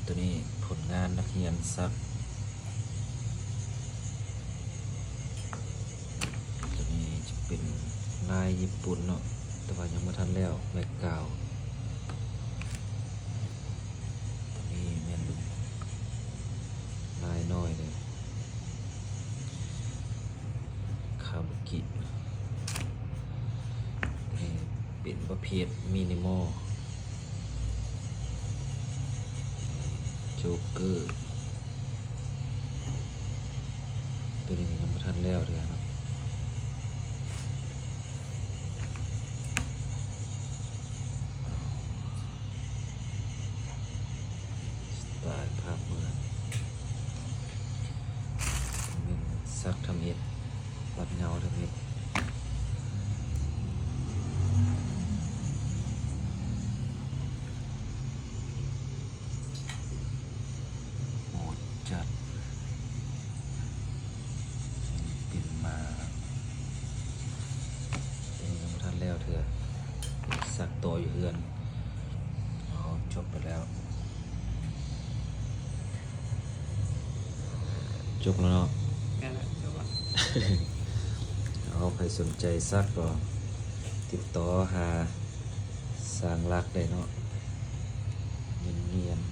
ตัวนี้ผลงานนักเรียนซักตัวนี้จะเป็นลายญี่ปุ่นเนาะแต่ว่ายังไม่ทันแล้วแบ็คกราวด์ตัวนี้แม่นลายน้อยเลยคาบุกิตัวนี้เป็นประเภทมินิมอลโจ๊กเกอร์ตัวนี้ยังไม่ทันแล้วเลยครับสไตล์ภาพเมืองเป็นซักทำเห็ดปัดเงาทำเห็ดโหดจัดเป็นมาตัวนี้ยังไม่ทันแล้วเถอะซักตัวอยู่เฮือนอ๋อจบไปแล้วจบแล้วเนาะ แค่นั้นจบละ เอาใครสนใจซักก็ติดต่อหาสร้างรักได้เนาะเนียนๆ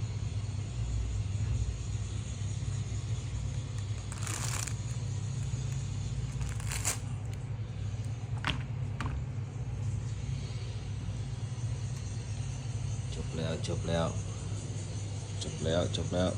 จบแล้ว